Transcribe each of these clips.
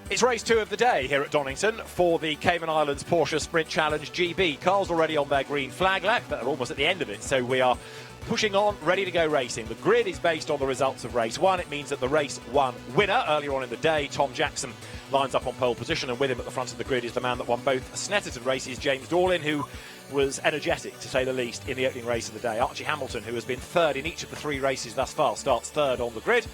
It's race 2 of the day here at Donington for the Cayman Islands Porsche Sprint Challenge GB. Cars already on their green flag lap, but are almost at the end of it, so we are pushing on, ready to go racing. The grid is based on the results of race 1. It means that the race 1 winner earlier on in the day, Tom Jackson, lines up on pole position, and with him at the front of the grid is the man that won both Snetterton races, James Dorlin, who was energetic, to say the least, in the opening race of the day. Archie Hamilton, who has been third in each of the 3 races thus far, starts third on the grid.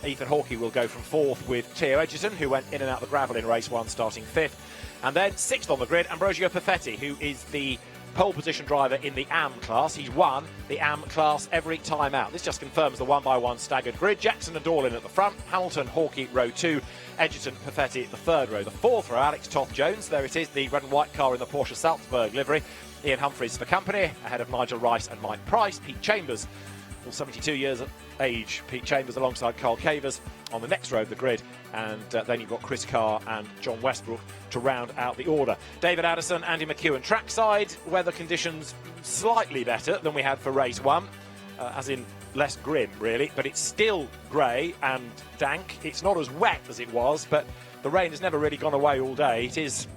Ethan Hawkey will go from 4th with Theo Edgerton, who went in and out the gravel in race 1, starting 5th. And then 6th on the grid, Ambrosio Perfetti, who is the pole position driver in the AM class. He's won the AM class every time out. This just confirms the 1x1 staggered grid. Jackson and Dorlin at the front, Hamilton, Hawkey, row 2, Edgerton, Perfetti, the 3rd row. The 4th row, Alex Toth-Jones. There it is, the red and white car in the Porsche Salzburg livery. Ian Humphries for company, ahead of Nigel Rice and Mike Price. Pete Chambers, 72 years of age, Pete Chambers alongside Carl Cavers on the next row of the grid, and then you've got Chris Carr and John Westbrook to round out the order. David Addison, Andy McEwen trackside. Weather conditions slightly better than we had for race 1, as in less grim really, but it's still grey and dank. It's not as wet as it was, but the rain has never really gone away all day. It is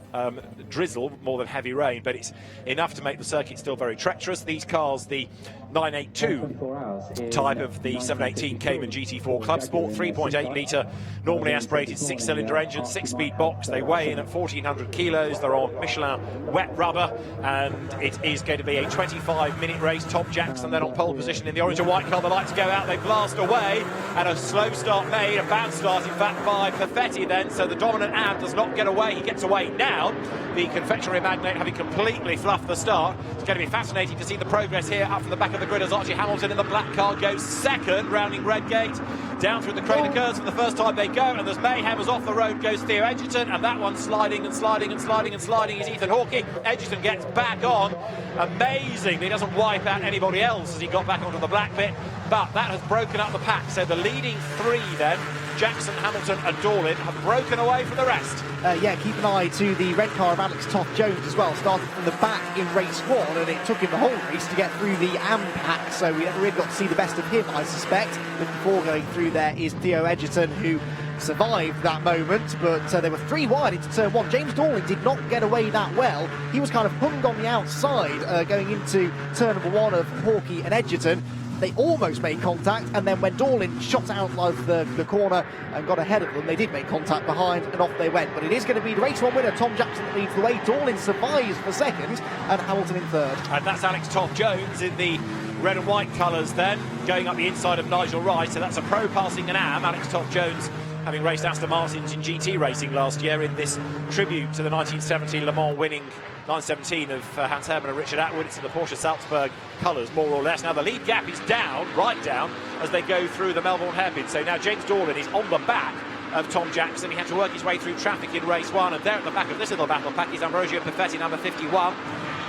drizzle more than heavy rain, but it's enough to make the circuit still very treacherous. These cars, the 982 type of the 718 Cayman GT4 Club Sport, 3.8 litre normally aspirated 6-cylinder engine, 6-speed box. They weigh in at 1,400 kilos. They're on Michelin wet rubber, and it is going to be a 25-minute race. Tom Jackson then on pole position in the orange and white car. The lights go out, they blast away, and a slow start made, a bad start in fact by Perfetti then, so the dominant Am does not get away. He gets away now. The confectionery magnate having completely fluffed the start. It's going to be fascinating to see the progress here up from the back of the grid as Archie Hamilton in the black car goes second, rounding Redgate. Down through the crater curves for the first time they go, and there's mayhem as off the road goes Theo Edgerton, and that one sliding and sliding and sliding and sliding is Ethan Hawkey. Edgerton gets back on. Amazingly, he doesn't wipe out anybody else as he got back onto the black bit, but that has broken up the pack. So the leading 3 then, Jackson, Hamilton and Dorlin, have broken away from the rest. Yeah, keep an eye to the red car of Alex Toth-Jones as well. Started from the back in race 1, and it took him the whole race to get through the AM pack, so we never really got to see the best of him, I suspect. But before going through there is Theo Edgerton, who survived that moment, but they were 3 wide into turn 1. James Dorlin did not get away that well. He was kind of hung on the outside going into turn number 1 of Hawkey and Edgerton. They almost made contact, and then when Dorlin shot out of the corner and got ahead of them, they did make contact behind, and off they went. But it is going to be the race 1 winner, Tom Jackson, that leads the way. Dorlin survives for 2nd, and Hamilton in 3rd. And that's Alex Toth-Jones in the red and white colours then, going up the inside of Nigel Rice. So that's a pro passing an Am. Alex Toth-Jones, having raced Aston Martins in GT racing last year, in this tribute to the 1970 Le Mans winning 917 of Hans Hermann and Richard Atwood. It's in the Porsche Salzburg colours, more or less. Now the lead gap is down, right down, as they go through the Melbourne hairpin. So now James Dorlin is on the back of Tom Jackson. He had to work his way through traffic in race 1, and there at the back of this little battle pack is Ambrosio Perfetti, number 51,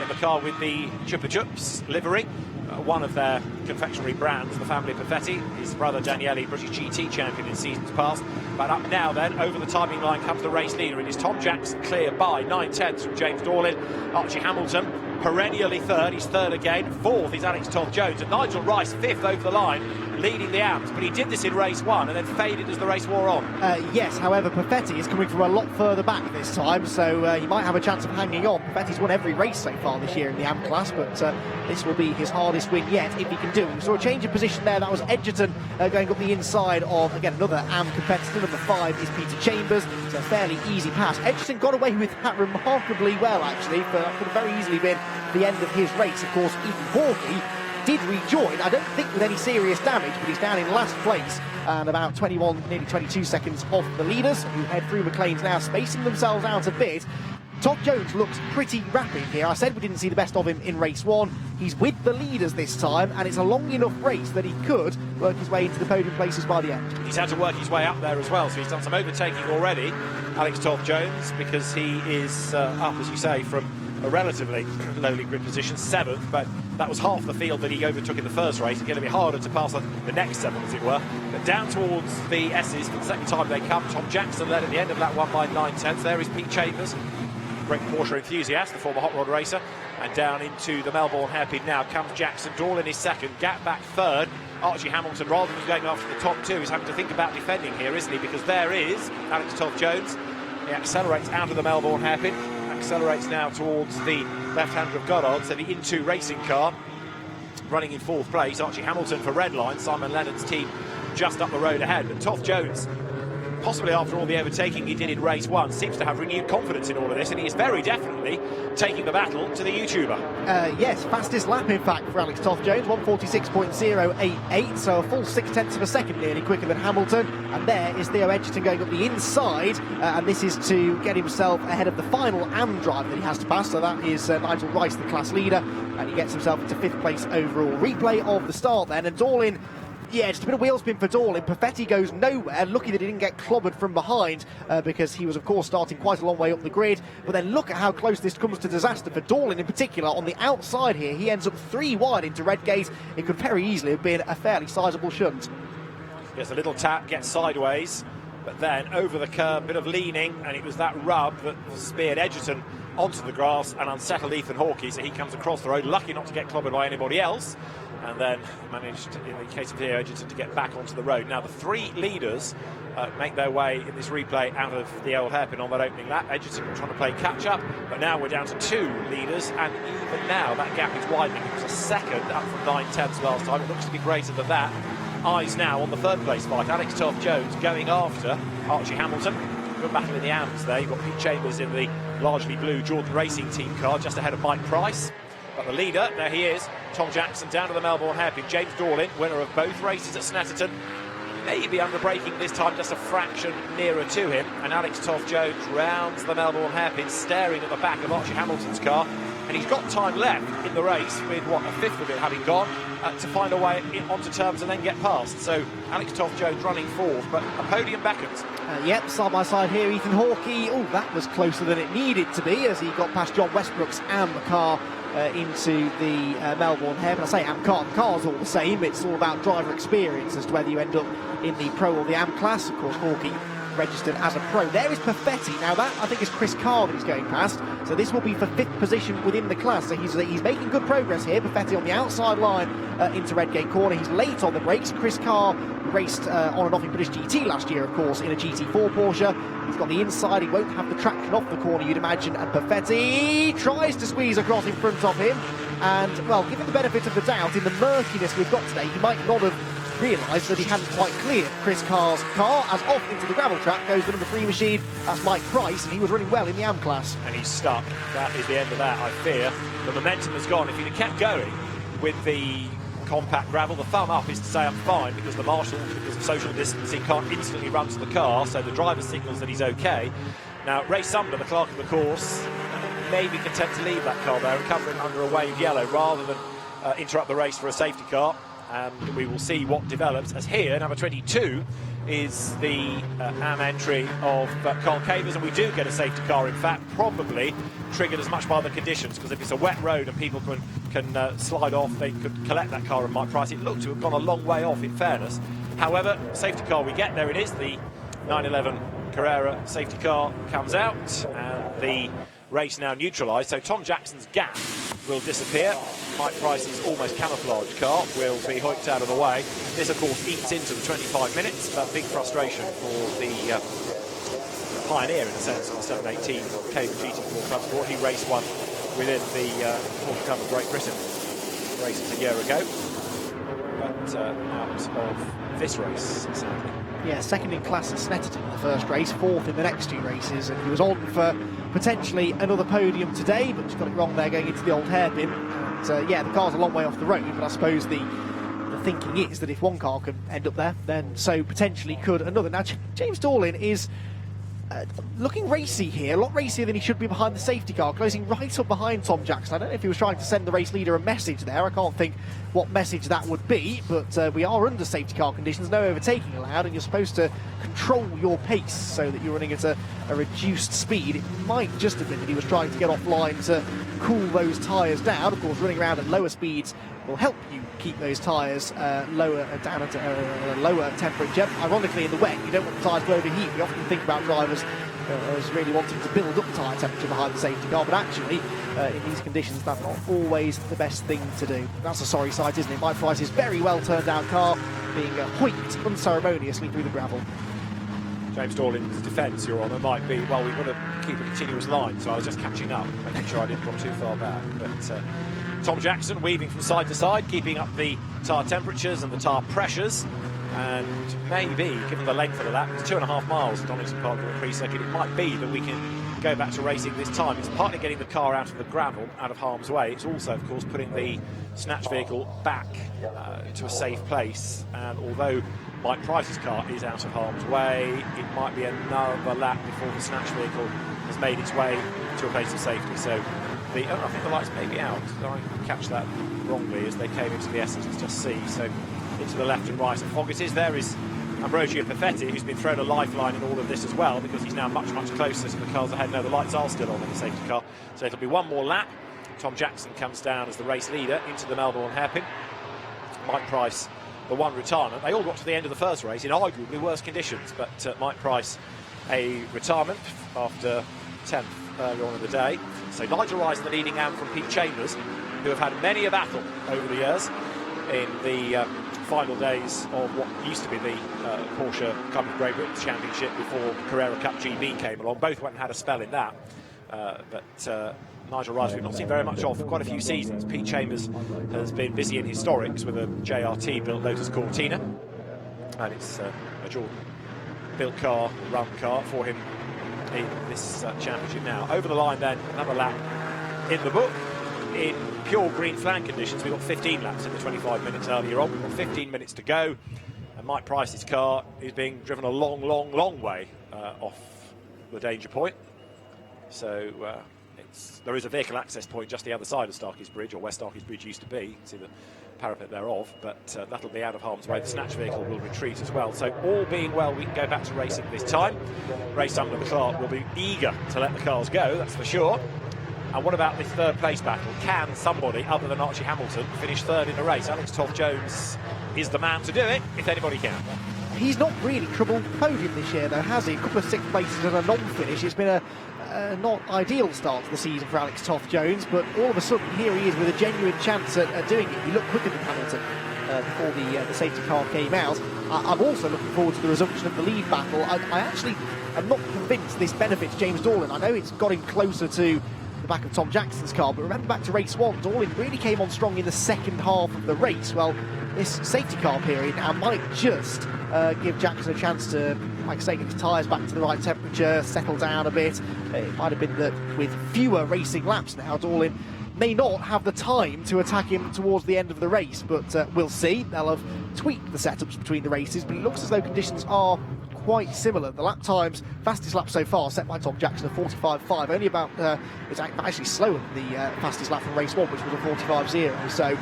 in the car with the Chupa Chups livery. One of their confectionery brands, the family Perfetti. His brother Daniele, British GT champion in seasons past. But up now then, over the timing line comes the race leader. It is Tom Jackson, clear by 9/10 from James Dorlin. Archie Hamilton, perennially 3rd, he's 3rd again. 4th is Alex Toth-Jones, and Nigel Rice 5th over the line, leading the Ams. But he did this in race 1 and then faded as the race wore on. Yes, however, Perfetti is coming from a lot further back this time, so he might have a chance of hanging on. Perfetti's won every race so far this year in the AM class, but this will be his hardest win yet, if he can do it. We saw a change of position there. That was Edgerton going up the inside of, again, another AM competitor. Number 5 is Peter Chambers. It's a fairly easy pass. Edgerton got away with that remarkably well, actually, but that could have very easily been the end of his race. Of course, Ethan Hawkey did rejoin, I don't think with any serious damage, but he's down in last place and about 21, nearly 22 seconds off the leaders, who head through McLean's now, spacing themselves out a bit. Toth-Jones looks pretty rapid here. I said we didn't see the best of him in race 1. He's with the leaders this time, and it's a long enough race that he could work his way into the podium places by the end. He's had to work his way up there as well, so he's done some overtaking already, Alex Toth-Jones, because he is up, as you say, from a relatively lowly grid position, 7th, but that was half the field that he overtook in the first race. It's going to be harder to pass the next 7, as it were. But down towards the S's for the second time they come. Tom Jackson led at the end of lap 1 by 9/10. There is Pete Chambers, great Porsche enthusiast, the former hot rod racer. And down into the Melbourne hairpin now comes Jackson. Dorlin is 2nd, gap back 3rd. Archie Hamilton, rather than going after the top 2, is having to think about defending here, isn't he? Because there is Alex Toth-Jones, He accelerates out of the Melbourne hairpin, accelerates now towards the left-hander of Goddard, so the In2 racing car running in 4th place. Archie Hamilton for Redline, Simon Leonard's team just up the road ahead. But Toff Jones, possibly after all the overtaking he did in race 1, seems to have renewed confidence in all of this, and he is very definitely taking the battle to the YouTuber. Yes, fastest lap in fact for Alex Toff Jones, 1:46.088, so a full 0.6 of a second nearly quicker than Hamilton. And there is Theo Edgerton going up the inside, and this is to get himself ahead of the final AM driver that he has to pass. So that is Nigel Rice, the class leader, and he gets himself into 5th place overall. Replay of the start then, and Dorlin. Yeah, just a bit of wheel spin for Dorlin. Perfetti goes nowhere. Lucky that he didn't get clobbered from behind because he was, of course, starting quite a long way up the grid. But then look at how close this comes to disaster for Dorlin in particular. On the outside here, he ends up 3 wide into Redgate. It could very easily have been a fairly sizable shunt. Yes, a little tap, gets sideways, but then over the curb, bit of leaning, and it was that rub that speared Edgerton onto the grass and unsettled Ethan Hawkey, so he comes across the road, lucky not to get clobbered by anybody else, and then managed, in the case of Theo Edgerton, to get back onto the road. Now the 3 leaders make their way in this replay out of the old hairpin on that opening lap. Edgerton trying to play catch-up, but now we're down to 2 leaders, and even now that gap is widening. It was a second, up from 9/10 last time. It looks to be greater than that. Eyes now on the 3rd place fight. Alex Toff Jones going after Archie Hamilton. Good battle in the AMs there. You've got Pete Chambers in the largely blue Jordan Racing Team car just ahead of Mike Price. But the leader, there he is, Tom Jackson down to the Melbourne hairpin. James Dorlin, winner of both races at Snetterton, maybe under braking this time, just a fraction nearer to him. And Alex Toff Jones rounds the Melbourne hairpin, staring at the back of Archie Hamilton's car. And he's got time left in the race, with what, a 5th of it having gone, to find a way onto terms and then get past. So Alex Toff Jones running 4th, but a podium beckons. Yep, side by side here, Ethan Hawkey. Oh, that was closer than it needed to be as he got past John Westbrook's AM car into the Melbourne hairpin. I say AM car, the car's all the same. It's all about driver experience as to whether you end up in the Pro or the AM class. Of course, Hawkey registered as a pro. There is Perfetti. Now that, I think, is Chris Carr that he's going past. So this will be for 5th position within the class. So he's making good progress here. Perfetti on the outside line into Redgate corner. He's late on the brakes. Chris Carr raced on and off in British GT last year, of course, in a GT4 Porsche. He's got the inside. He won't have the traction off the corner, you'd imagine. And Perfetti tries to squeeze across in front of him. And, well, given the benefit of the doubt, in the murkiness we've got today, he might not have realised that he hadn't quite cleared Chris Carr's car, as off into the gravel track goes the number 3 machine. That's Mike Price, and he was running well in the AM class. And he's stuck. That is the end of that, I fear. The momentum has gone. If he'd have kept going with the compact gravel, the thumb up is to say I'm fine, because the marshal, because of social distancing, can't instantly run to the car, so the driver signals that he's okay. Now, Ray Sumner, the clerk of the course, may be content to leave that car there and cover him under a wave yellow rather than interrupt the race for a safety car. And we will see what develops, as here, number 22 is the AM entry of Carl Cavers, and we do get a safety car, in fact, probably triggered as much by the conditions, because if it's a wet road and people can slide off, they could collect that car at Mike Price. It looked to have gone a long way off, in fairness. However, safety car we get, there it is, the 911 Carrera safety car comes out, and the race now neutralised, so Tom Jackson's gap will disappear. Mike Price's almost camouflage car will be hoiked out of the way. This, of course, eats into the 25 minutes, but big frustration for the pioneer, in a sense, of the 718 Cable GT4 Club Sport. He raced one within the Porsche Cup of Great Britain races a year ago, but out of this race, sadly. Yeah, 2nd in class at Snetterton in the first race, 4th in the next 2 races, and he was on for potentially another podium today, but just got it wrong there going into the old hairpin. And yeah, the car's a long way off the road, but I suppose the thinking is that if one car can end up there, then so potentially could another. Now, James Dorlin is looking racy here, a lot racier than he should be behind the safety car, closing right up behind Tom Jackson. I don't know if he was trying to send the race leader a message there. I can't think what message that would be, but we are under safety car conditions, no overtaking allowed, and you're supposed to control your pace so that you're running at a reduced speed. It might just have been that he was trying to get offline to cool those tyres down. Of course, running around at lower speeds will help you keep those tyres lower down at a lower temperature. Ironically, in the wet, you don't want the tyres to overheat. We often think about drivers as really wanting to build up tyre temperature behind the safety car, but actually, in these conditions, that's not always the best thing to do. That's a sorry sight, isn't it? Mike Price's very well turned down car being hoiked unceremoniously through the gravel. James Dorlin's defence, Your Honour, might be, well, we've got to keep a continuous line, so I was just catching up, making sure I didn't drop too far back. But Tom Jackson weaving from side to side, keeping up the tyre temperatures and the tyre pressures, and maybe, given the length of the lap, it's 2.5 miles at Donington Park GP circuit, it might be that we can go back to racing this time. It's partly getting the car out of the gravel, out of harm's way. It's also, of course, putting the snatch vehicle back to a safe place. And although Mike Price's car is out of harm's way, it might be another lap before the snatch vehicle has made its way to a place of safety. So I think the lights may be out. Did I catch that wrongly as they came into the essence? Let's just see. So into the left and right of Foggett's. There is Ambrosio Perfetti, who's been thrown a lifeline in all of this as well, because he's now much, much closer to the cars ahead. No, the lights are still on in the safety car, so it'll be one more lap. Tom Jackson comes down as the race leader into the Melbourne hairpin. Mike Price, the one retirement. They all got to the end of the first race in arguably worse conditions, but Mike Price, a retirement after 10th earlier on in the day. So Neutralized the leading am from Pete Chambers, who have had many a battle over the years in the final days of what used to be the Porsche Cup of Great Britain Championship before Carrera Cup GB came along. Both went and had a spell in that. But Nigel Rice we've not seen very much of for quite a few seasons. Pete Chambers has been busy in historics with a JRT built Lotus Cortina, and it's a Jordan built car, run car for him in this championship now. Over the line then, another lap in the book. In pure green flag conditions, we've got 15 laps in the 25 minutes earlier on. We've got 15 minutes to go, and Mike Price's car is being driven a long, long, long way off the danger point. So there is a vehicle access point just the other side of Starkey's Bridge, or where Starkey's Bridge used to be. You can see the parapet thereof, but that'll be out of harm's way. The snatch vehicle will retreat as well. So all being well, we can go back to racing this time. Ray Sumner, the clerk, will be eager to let the cars go, that's for sure. And what about this third place battle? Can somebody other than Archie Hamilton finish third in a race? Alex Toth-Jones is the man to do it, if anybody can. He's not really troubled the podium this year, though, has he? A couple of sixth places and a non-finish. It's been a not ideal start to the season for Alex Toth-Jones, but all of a sudden here he is with a genuine chance at doing it. He looked quicker than Hamilton before the safety car came out. I'm also looking forward to the resumption of the lead battle. I actually am not convinced this benefits James Dorlin. I know it's got him closer to the back of Tom Jackson's car, but remember back to race one, Dorlin really came on strong in the second half of the race. Well, this safety car period now might just give Jackson a chance to, like I say, get his tyres back to the right temperature, settle down a bit. It might have been that with fewer racing laps now, Dorlin may not have the time to attack him towards the end of the race, but we'll see. They'll have tweaked the setups between the races, but it looks as though conditions are quite similar. The lap times, fastest lap so far set by Tom Jackson of 45.5, only about, it's actually slower than the fastest lap from race one, which was a 45.0. So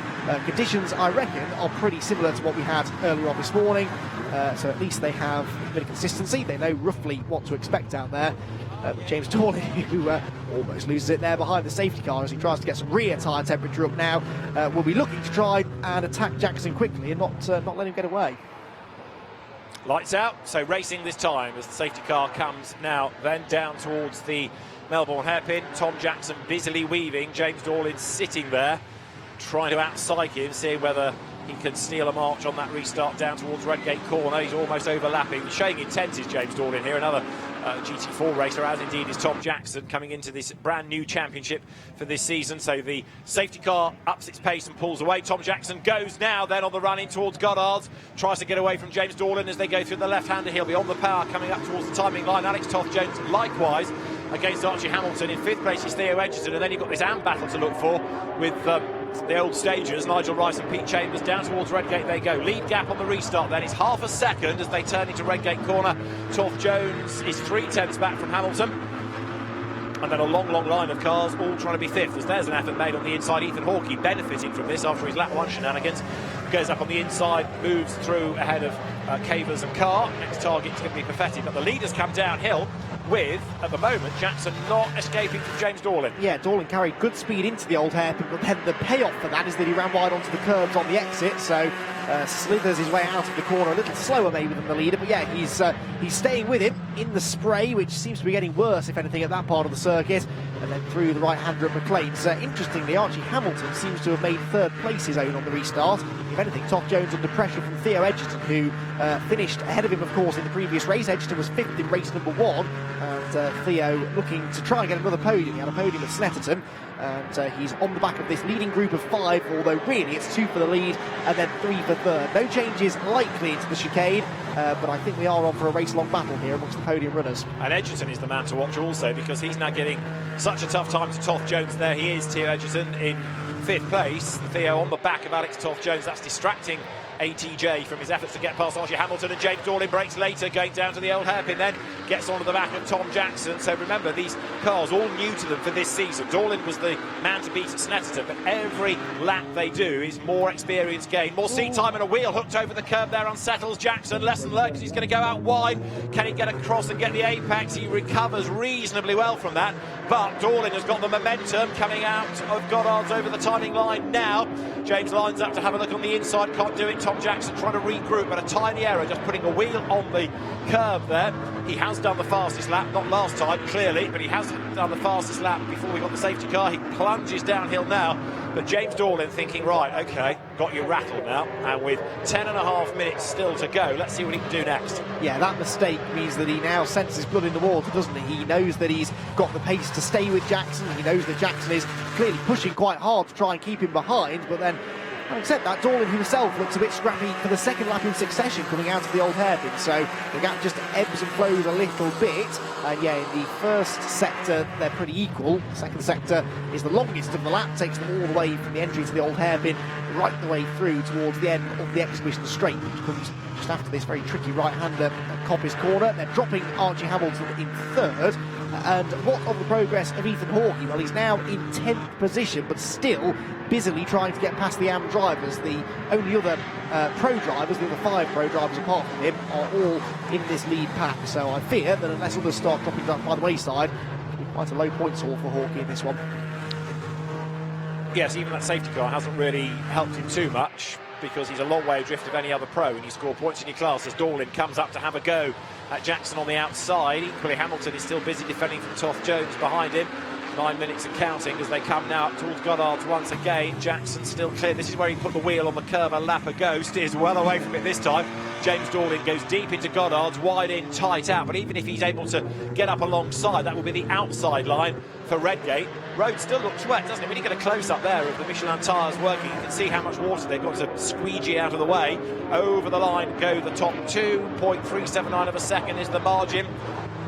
conditions, I reckon, are pretty similar to what we had earlier on this morning. So at least they have a bit of consistency. They know roughly what to expect out there. James Dorlin, who almost loses it there behind the safety car as he tries to get some rear tyre temperature up now, will be looking to try and attack Jackson quickly and not let him get away. Lights out, so racing this time as the safety car comes now then down towards the Melbourne hairpin. Tom Jackson busily weaving, James Dorlin sitting there trying to out-psych him, seeing whether he can steal a march on that restart down towards Redgate Corner. He's almost overlapping. Showing intent is James Dorlin here, another GT4 racer, as indeed is Tom Jackson, coming into this brand new championship for this season. So the safety car ups its pace and pulls away. Tom Jackson goes now then on the run in towards Goddard's, tries to get away from James Dorlin as they go through the left-hander. He'll be on the power coming up towards the timing line. Alex Toth-Jones likewise against Archie Hamilton. In fifth place is Theo Edgerton, and then you've got this AM battle to look for with the old stagers, Nigel Rice and Pete Chambers. Down towards Redgate they go. Lead gap on the restart then is half a second as they turn into Redgate Corner. Toth-Jones is 3/10 back from Hamilton. And then a long, long line of cars all trying to be fifth, as there's an effort made on the inside. Ethan Hawkey benefiting from this after his lap one shenanigans. Goes up on the inside, moves through ahead of Cavers and Carr. Next target is going to be Perfetti, but the leaders come downhill with, at the moment, Jackson not escaping from James Dorlin. Yeah, Dorlin carried good speed into the old hairpin, but then the payoff for that is that he ran wide onto the curbs on the exit, so slithers his way out of the corner a little slower maybe than the leader, but yeah, he's staying with him. in the spray, which seems to be getting worse, if anything, at that part of the circuit, and then through the right-hander at McLean's. Interestingly, Archie Hamilton seems to have made third place his own on the restart. If anything, Toff Jones under pressure from Theo Edgerton, who finished ahead of him, of course, in the previous race. Edgerton was 5th in race number 1, and Theo looking to try and get another podium. He had a podium at Snetterton, and he's on the back of this leading group of 5, although really it's 2 for the lead and then 3 for third. No changes likely into the chicane, but I think we are on for a race-long battle here amongst the podium runners. And Edgerton is the man to watch also, because he's now getting such a tough time to Toff Jones. There he is, Theo Edgerton in 5th place. Theo on the back of Alex Toff Jones. That's distracting ATJ from his efforts to get past Archie Hamilton, and James Dorling breaks later, going down to the old hairpin, then gets onto the back of Tom Jackson. So remember, these cars all new to them for this season. Dorling was the man to beat at Snetterton, but every lap they do is more experience gain, more seat time, and a wheel hooked over the curb there unsettles Jackson. Lesson learned, because he's going to go out wide. Can he get across and get the apex? He recovers reasonably well from that, but Dorling has got the momentum coming out of Goddard's over the timing line now. James lines up to have a look on the inside, can't do it. Tom Jackson trying to regroup, but a tiny error, just putting a wheel on the curb there. He has done the fastest lap, not last time, clearly, but he has done the fastest lap before we got the safety car. He plunges downhill now, but James Dorling thinking, right, OK, got you rattled now, and with 10.5 minutes still to go, let's see what he can do next. Yeah, that mistake means that he now senses blood in the water, doesn't he? He knows that he's got the pace to stay with Jackson. He knows that Jackson is clearly pushing quite hard to try and keep him behind, but then, except that, Dorling himself looks a bit scrappy for the second lap in succession coming out of the old hairpin, so the gap just ebbs and flows a little bit. And yeah, in the first sector they're pretty equal. The second sector is the longest of the lap, takes them all the way from the entry to the old hairpin right the way through towards the end of the exhibition straight, which comes just after this very tricky right-hander at Coppice Corner. They're dropping Archie Hamilton in third. And what of the progress of Ethan Hawkey? Well, he's now in 10th position, but still busily trying to get past the AM drivers. The only other pro drivers, the other 5 pro drivers apart from him, are all in this lead pack. So I fear that unless others start dropping by the wayside, it'll be quite a low points haul for Hawkey in this one. Yes, even that safety car hasn't really helped him too much, because he's a long way adrift of any other pro, and you score points in your class as Dorling comes up to have a go at Jackson on the outside. Equally, Hamilton is still busy defending from Toff Jones behind him. 9 minutes and counting as they come now up towards Goddard's once again. Jackson still clear. This is where he put the wheel on the curb a lap ago. Steers well away from it this time. James Dorling goes deep into Goddard's, wide in, tight out. But even if he's able to get up alongside, that will be the outside line for Redgate. Road still looks wet, doesn't it? When you get a close-up there of the Michelin tyres working, you can see how much water they've got to squeegee out of the way. Over the line go the top 2. 0.379 of a second is the margin.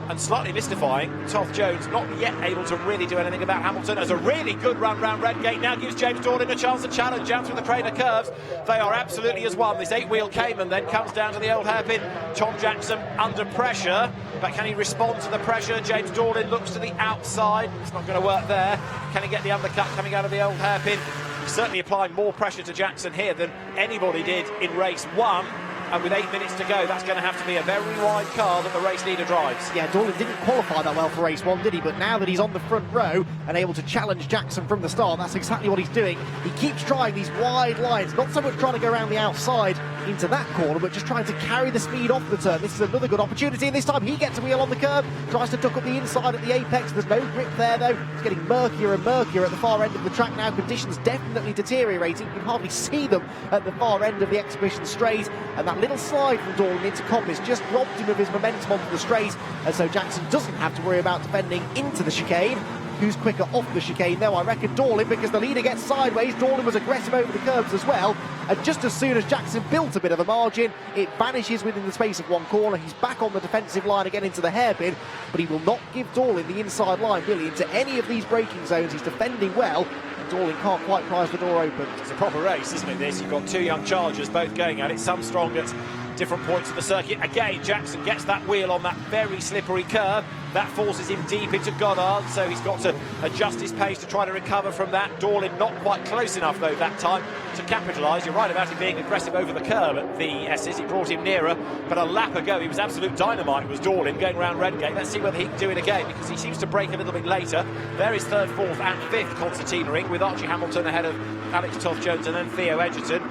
And slightly mystifying, Toff Jones not yet able to really do anything about Hamilton. As a really good run round Redgate now gives James Dorling a chance to challenge out through the Craner curves. They are absolutely as one. This 8-wheel Cayman then comes down to the old hairpin. Tom Jackson under pressure, but can he respond to the pressure? James Dorling looks to the outside. It's not going to work there. Can he get the undercut coming out of the old hairpin? He's certainly applying more pressure to Jackson here than anybody did in race 1. And with 8 minutes to go, that's going to have to be a very wide car that the race leader drives. Yeah, Dorling didn't qualify that well for race 1, did he? But now that he's on the front row and able to challenge Jackson from the start, that's exactly what he's doing. He keeps trying these wide lines, not so much trying to go around the outside into that corner, but just trying to carry the speed off the turn. This is another good opportunity, and this time he gets a wheel on the curb, tries to duck up the inside at the apex. There's no grip there, though. It's getting murkier and murkier at the far end of the track now. Conditions definitely deteriorating. You can hardly see them at the far end of the exhibition straight, and that little slide from Dorling into Coppice just robbed him of his momentum onto the straight, and so Jackson doesn't have to worry about defending into the chicane. Who's quicker off the chicane, though? I reckon Dorling, because the leader gets sideways. Dorling was aggressive over the curbs as well, and just as soon as Jackson built a bit of a margin, it vanishes within the space of one corner. He's back on the defensive line again into the hairpin, but he will not give Dorling the inside line really into any of these braking zones. He's defending well, and Dorling can't quite prise the door open. It's a proper race, isn't it, this? You've got 2 young chargers both going at it, some strong at different points of the circuit. Again, Jackson gets that wheel on that very slippery curve. That forces him deep into Goddard, so he's got to adjust his pace to try to recover from that. Dorling not quite close enough, though, that time to capitalise. You're right about him being aggressive over the curb at the S's. It brought him nearer, but a lap ago he was absolute dynamite, was Dorlin, going around Redgate. Let's see whether he can do it again, because he seems to break a little bit later. There is third, fourth and fifth concertinaing, with Archie Hamilton ahead of Alex Toth-Jones and then Theo Edgerton.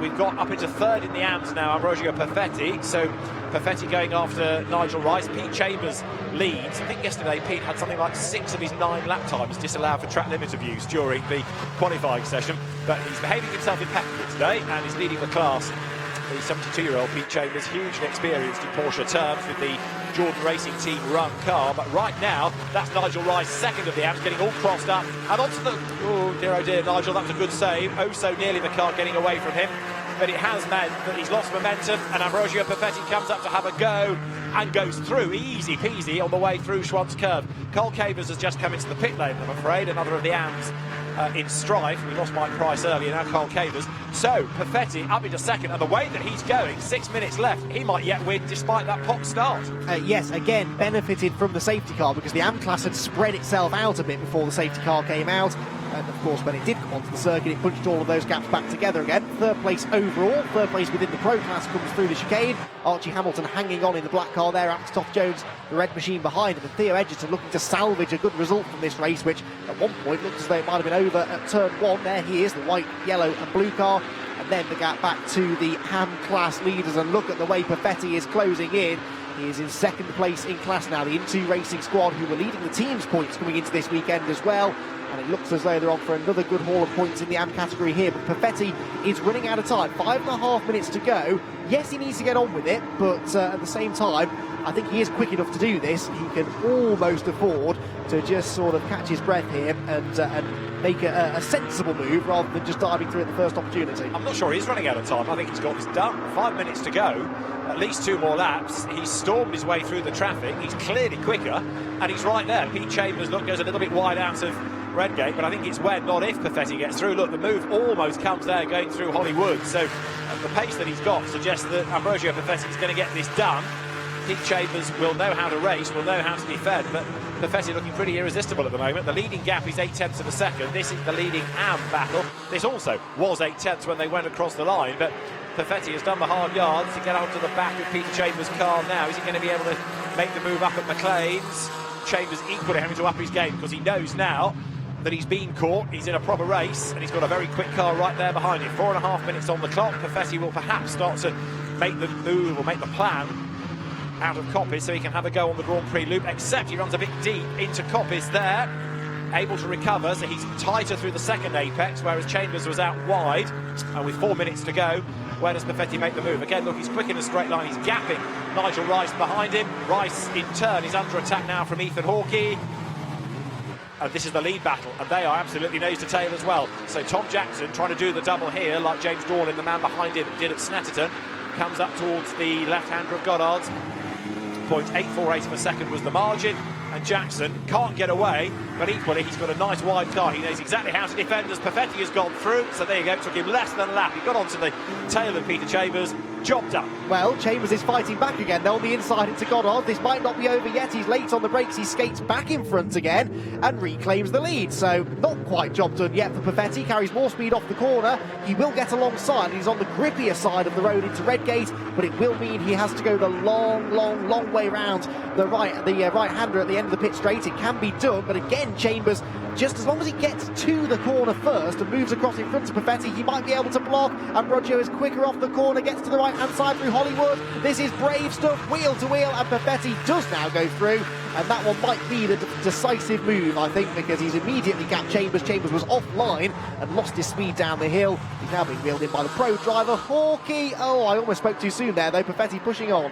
We've got up into third in the AMs now, Ambrosio Perfetti. So Perfetti going after Nigel Rice. Pete Chambers leads. I think yesterday Pete had something like 6 of his 9 lap times disallowed for track limit abuse during the qualifying session, but he's behaving himself impeccably today and is leading the class. The 72-year-old Pete Chambers, hugely experienced in Porsche terms with the Jordan Racing Team run car, but right now that's Nigel Rice, second of the AMs, getting all crossed up and onto the, oh dear Nigel, that was a good save, oh so nearly the car getting away from him, but it has meant that he's lost momentum, and Ambrosio Perfetti comes up to have a go and goes through easy peasy on the way through Schwann's curve. Carl Cavers has just come into the pit lane, I'm afraid, another of the AMs in strife. We lost Mike Price earlier, now Carl Cavers. So Perfetti up into second, and the way that he's going, 6 minutes left, he might yet win despite that pop start. Yes, again benefited from the safety car, because the AM class had spread itself out a bit before the safety car came out, and of course when it did come onto the circuit it punched all of those gaps back together again. Third place overall, third place within the pro class comes through the chicane. Archie Hamilton hanging on in the black car there, Alex Toth-Jones, the red machine behind him, and Theo Edgerton looking to salvage a good result from this race, which at one point looked as though it might have been over at turn 1. There he is, the white, yellow and blue car, and then the gap back to the AM class leaders, and look at the way Perfetti is closing in. He is in second place in class now. The Into Racing squad, who were leading the team's points coming into this weekend as well, and it looks as though they're on for another good haul of points in the AM category here, but Perfetti is running out of time. 5.5 minutes to go. Yes, he needs to get on with it, but at the same time, I think he is quick enough to do this. He can almost afford to just sort of catch his breath here and make a sensible move rather than just diving through at the first opportunity. I'm not sure he's running out of time. I think he's got this done. 5 minutes to go, at least 2 more laps. He's stormed his way through the traffic. He's clearly quicker, and he's right there. Pete Chambers, look, goes a little bit wide out of Redgate, but I think it's when, not if, Perfetti gets through. Look, the move almost comes there going through Hollywood, so the pace that he's got suggests that Ambrosio Perfetti is going to get this done. Pete Chambers will know how to race, will know how to defend, but Perfetti looking pretty irresistible at the moment. The leading gap is 8/10 of a second. This is the leading AM battle. This also was 8/10 when they went across the line, but Perfetti has done the hard yards to get onto the back of Peter Chambers' car now. Is he going to be able to make the move up at McLean's? Chambers equally having to up his game, because he knows now that he's been caught, he's in a proper race, and he's got a very quick car right there behind him. 4.5 minutes on the clock. Perfetti will perhaps start to make the move or make the plan out of Coppice so he can have a go on the Grand Prix loop, except he runs a bit deep into Coppice there, able to recover, so he's tighter through the second apex, whereas Chambers was out wide, and with 4 minutes to go, where does Perfetti make the move? Again, look, he's quick in a straight line, he's gapping Nigel Rice behind him. Rice in turn is under attack now from Ethan Hawkey. And this is the lead battle, and they are absolutely nose to tail as well. So Tom Jackson trying to do the double here, like James Dorlin, the man behind him, did at Snetterton. Comes up towards the left-hander of Goddard's. 0.848 of a second was the margin, and Jackson can't get away, but equally he's got a nice wide car. He knows exactly how to defend as Perfetti has gone through, so there you go, it took him less than a lap. He got onto the tail of Peter Chambers, job done. Well, Chambers is fighting back again. They're on the inside into Goddard. This might not be over yet. He's late on the brakes. He skates back in front again and reclaims the lead. So not quite job done yet for Perfetti. Carries more speed off the corner. He will get alongside. He's on the grippier side of the road into Redgate, but it will mean he has to go the long way round the right-hander at the end of the pit straight. It can be done, but again, Chambers, just as long as he gets to the corner first and moves across in front of Perfetti, he might be able to block. And Roger is quicker off the corner, gets to the right-hand side through Hollywood. This is brave stuff, wheel to wheel, and Perfetti does now go through. And that one might be the decisive move, I think, because he's immediately gapped Chambers. Chambers was offline and lost his speed down the hill. He's now being wheeled in by the pro driver, Hawkey. Oh, I almost spoke too soon there, though. Perfetti pushing on.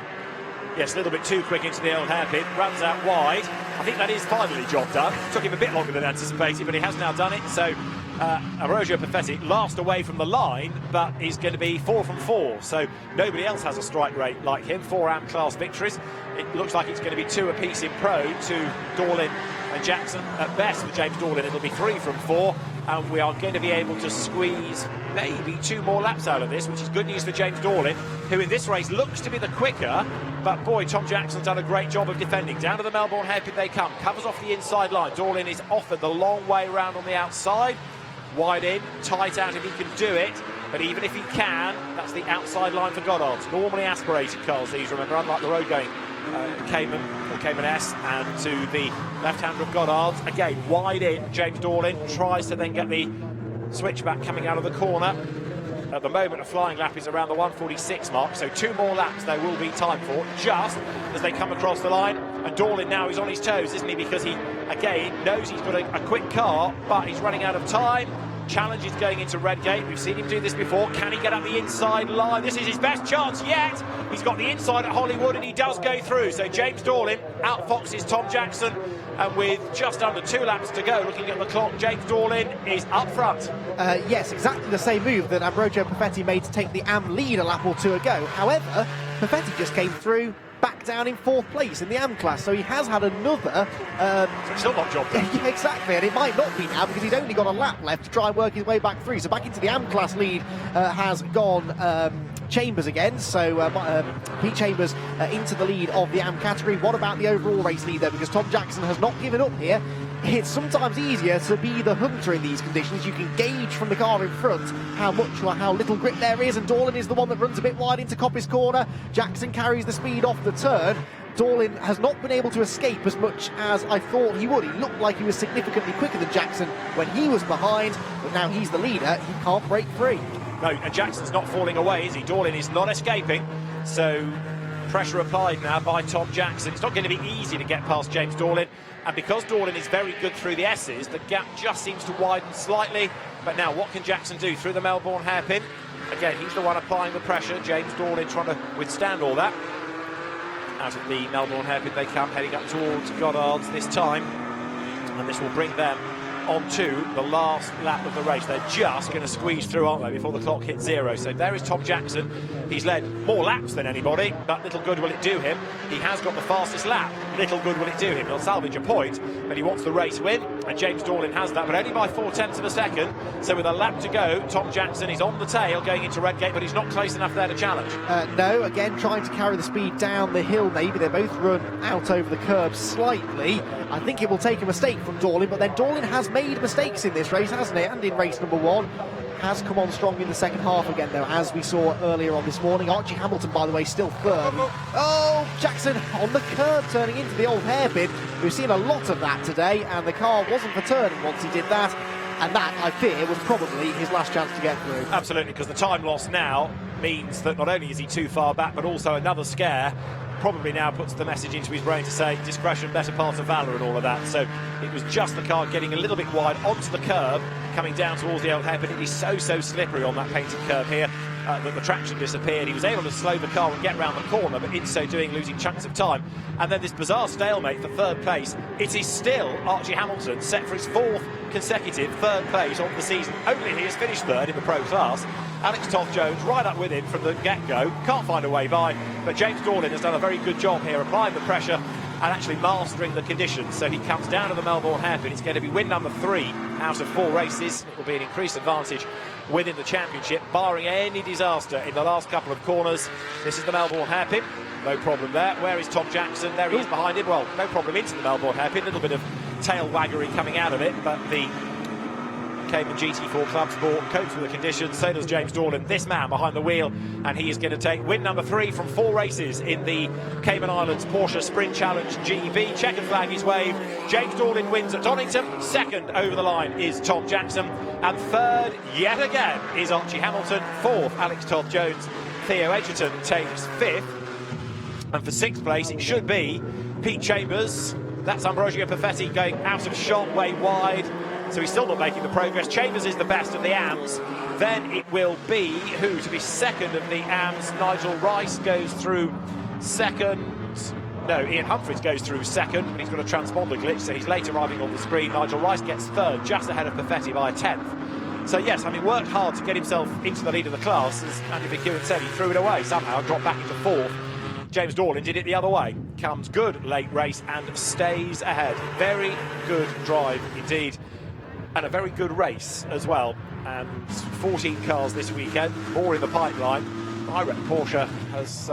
Yes, a little bit too quick into the old hairpin, runs out wide. I think that is finally job done. Took him a bit longer than anticipated, but he has now done it. So Ambrosio Perfetti last away from the line, but he's going to be 4 from 4. So nobody else has a strike rate like him. 4 AM class victories. It looks like it's going to be 2 apiece in pro to Dorlin and Jackson. At best for James Dorlin, it'll be 3 from 4. And we are going to be able to squeeze maybe 2 more laps out of this, which is good news for James Dorlin, who in this race looks to be the quicker. But boy, Tom Jackson's done a great job of defending. Down to the Melbourne hairpin they come. Covers off the inside line. Dorlin is offered the long way round on the outside. Wide in, tight out if he can do it. But even if he can, that's the outside line for Goddard's. Normally aspirated cars, these, remember, unlike the road-going Cayman or Cayman S, and to the left-hander of Goddard's. Again, wide in, James Dorlin tries to then get the switchback coming out of the corner. At the moment, a flying lap is around the 1:46 mark, so 2 more laps there will be time for, just as they come across the line. And Dorlin now is on his toes, isn't he? Because he, again, knows he's got a quick car, but he's running out of time. Challenge is going into Redgate. We've seen him do this before. Can he get up the inside line? This is his best chance yet. He's got the inside at Hollywood, and he does go through. So James Dorlin outfoxes Tom Jackson, and with just under 2 laps to go, looking at the clock, James Dorlin is up front. Yes, exactly the same move that Ambrogio Perfetti made to take the AM lead a lap or 2 ago. However, Perfetti just came through, back down in 4th place in the AM class, so he has had another Still not job done. yeah, exactly, and it might not be now because he's only got a lap left to try and work his way back through. So back into the AM class lead has gone Chambers again, so Pete Chambers into the lead of the AM category. What about the overall race lead though? Because Tom Jackson has not given up here. It's sometimes easier to be the hunter in these conditions. You can gauge from the car in front how much or how little grip there is, and Dorlin is the one that runs a bit wide into Coppice corner. Jackson carries the speed off the turn. Dorlin has not been able to escape as much as I thought he would. He looked like he was significantly quicker than Jackson when he was behind, but now he's the leader. He can't break free. No, and Jackson's not falling away, is he? Dorlin is not escaping, so pressure applied now by Tom Jackson. It's not going to be easy to get past James Dorlin, and because Dorlin is very good through the S's, the gap just seems to widen slightly. But now what can Jackson do through the Melbourne hairpin? Again, he's the one applying the pressure. James Dorlin trying to withstand all that. Out of the Melbourne hairpin they come, heading up towards Goddard's this time, and this will bring them onto the last lap of the race. They're just going to squeeze through, aren't they, before the clock hits 0. So there is Tom Jackson. He's led more laps than anybody, but little good will it do him. He has got the fastest lap. Little good will it do him. He'll salvage a point, but he wants the race win, and James Dorlin has that, but only by 0.4 of a second. So with a lap to go, Tom Jackson is on the tail going into Redgate, but he's not close enough there to challenge. No, again, trying to carry the speed down the hill maybe. They both run out over the curb slightly. I think it will take a mistake from Dorlin, but then Dorlin has made mistakes in this race, hasn't he? And in race number 1. Has come on strong in the second half again, though, as we saw earlier on this morning. Archie Hamilton, by the way, still third. Oh, Jackson on the curb, turning into the old hairpin. We've seen a lot of that today, and the car wasn't for turning once he did that. And that, I fear, was probably his last chance to get through. Absolutely, because the time loss now means that not only is he too far back, but also another scare probably now puts the message into his brain to say discretion, better part of valour, and all of that. So it was just the car getting a little bit wide onto the curb, coming down towards the old hairpin. It is so slippery on that painted curb here that the traction disappeared. He was able to slow the car and get round the corner, but in so doing losing chunks of time. And then this bizarre stalemate for 3rd place. It is still Archie Hamilton set for his 4th consecutive 3rd place of the season. Only he has finished 3rd in the pro class. Alex Toth-Jones right up with him from the get-go, can't find a way by, but James Dorlin has done a very good job here applying the pressure and actually mastering the conditions. So he comes down to the Melbourne hairpin. It's going to be win number 3 out of 4 races. It will be an increased advantage within the championship, barring any disaster in the last couple of corners. This is the Melbourne hairpin, no problem there. Where is Tom Jackson? There he is behind him. Well, no problem into the Melbourne hairpin, a little bit of tail waggery coming out of it, but the Cayman GT4 Club Sport copes with the conditions. So does James Dorlin, this man behind the wheel, and he is going to take win number 3 from 4 races in the Cayman Islands Porsche Sprint Challenge GB. Checkered flag is waved. James Dorlin wins at Donington. 2nd over the line is Tom Jackson, and 3rd yet again is Archie Hamilton. 4th Alex Toth-Jones. Theo Edgerton takes 5th, and for 6th place it should be Pete Chambers. That's Ambrogio Perfetti going out of shot, way wide. So he's still not making the progress. Chambers is the best of the AMs. Then it will be who to be 2nd of the AMs. Nigel Rice goes through 2nd. No, Ian Humphries goes through 2nd, but he's got a transponder glitch, so he's late arriving on the screen. Nigel Rice gets 3rd, just ahead of Perfetti by a 10th. So yes, having worked hard to get himself into the lead of the class, as Andy McEwen said, he threw it away somehow, dropped back into 4th. James Dorlin did it the other way. Comes good late race and stays ahead. Very good drive indeed. And a very good race as well. And 14 cars this weekend, more in the pipeline. I reckon Porsche has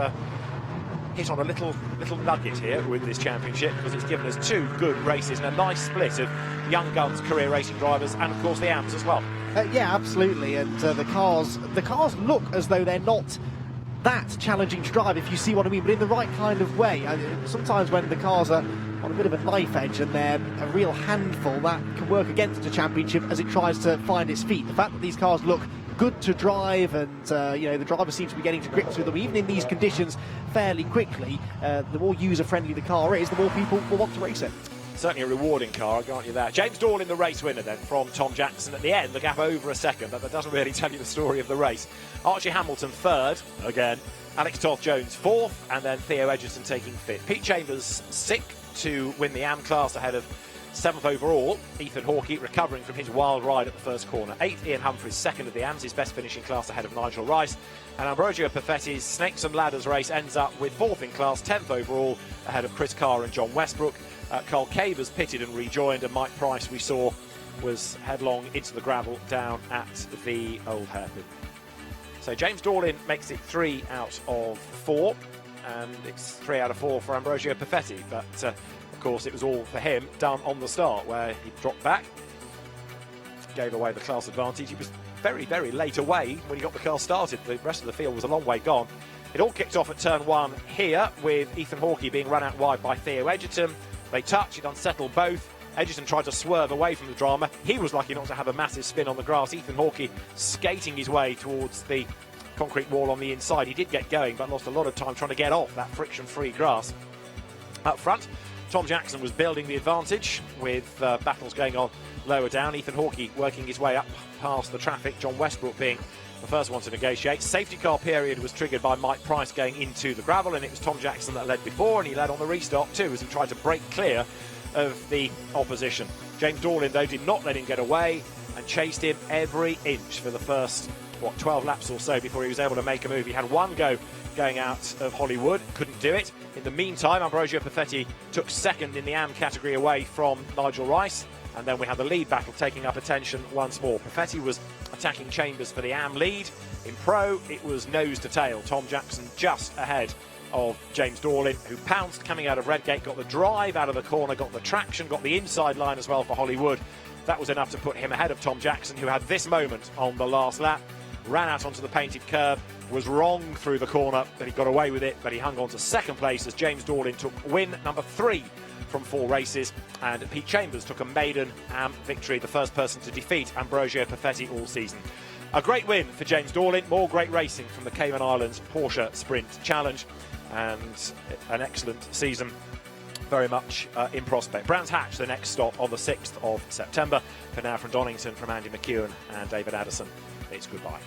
hit on a little nugget here with this championship, because it's given us 2 good races and a nice split of young guns, career racing drivers, and of course the AMs as well. Yeah, absolutely. And the cars look as though they're not that challenging to drive, if you see what I mean, but in the right kind of way. Sometimes when the cars are on a bit of a knife edge and they're a real handful, that can work against a championship as it tries to find its feet. The fact that these cars look good to drive and the driver seems to be getting to grips with them, even in these conditions, fairly quickly, the more user-friendly the car is, the more people will want to race it. Certainly a rewarding car, I grant you that. James Dorling, the race winner then, from Tom Jackson. At the end, the gap over a second, but that doesn't really tell you the story of the race. Archie Hamilton third, again. Alex Toth-Jones fourth, and then Theo Edgerton taking fifth. Pete Chambers sixth to win the AM class ahead of seventh overall. Ethan Hawkey recovering from his wild ride at the first corner. Eighth, Ian Humphries second of the AMs, his best finishing class ahead of Nigel Rice. And Ambrosio Perfetti's Snakes and Ladders race ends up with fourth in class, 10th overall, ahead of Chris Carr and John Westbrook. Carl Cavers pitted and rejoined, and Mike Price, we saw, was headlong into the gravel down at the Old Hairpin. So James Dorling makes it 3 out of 4, and it's 3 out of 4 for Ambrosio Perfetti. But of course, it was all for him done on the start, where he dropped back, gave away the class advantage. He was very, very late away when he got the car started. The rest of the field was a long way gone. It all kicked off at turn 1 here, with Ethan Hawkey being run out wide by Theo Edgerton. They touched, it unsettled both. Edgerton tried to swerve away from the drama. He was lucky not to have a massive spin on the grass. Ethan Hawkey skating his way towards the concrete wall on the inside. He did get going, but lost a lot of time trying to get off that friction-free grass. Up front, Tom Jackson was building the advantage with battles going on lower down. Ethan Hawkey working his way up past the traffic. John Westbrook being the first one to negotiate. Safety car period was triggered by Mike Price going into the gravel, and it was Tom Jackson that led before, and he led on the restart too as he tried to break clear of the opposition. James Dorling, though, did not let him get away and chased him every inch for the first 12 laps or so before he was able to make a move. He had one go going out of Hollywood, couldn't do it. In the meantime, Ambrosio Perfetti took second in the AM category away from Nigel Rice, and then we had the lead battle taking up attention once more. Perfetti was attacking Chambers for the AM lead. In Pro, it was nose to tail. Tom Jackson just ahead of James Dorling, who pounced coming out of Redgate, got the drive out of the corner, got the traction, got the inside line as well for Hollywood. That was enough to put him ahead of Tom Jackson, who had this moment on the last lap. Ran out onto the painted curb, was wrong through the corner, but he got away with it, but he hung on to second place as James Dorling took win number 3 from 4 races, and Pete Chambers took a maiden AM victory, the first person to defeat Ambrosio Perfetti all season. A great win for James Dorling, more great racing from the Cayman Islands Porsche Sprint Challenge, and an excellent season very much in prospect. Brands Hatch, the next stop on the 6th of September. For now, from Donington, from Andy McEwen and David Addison, it's goodbye.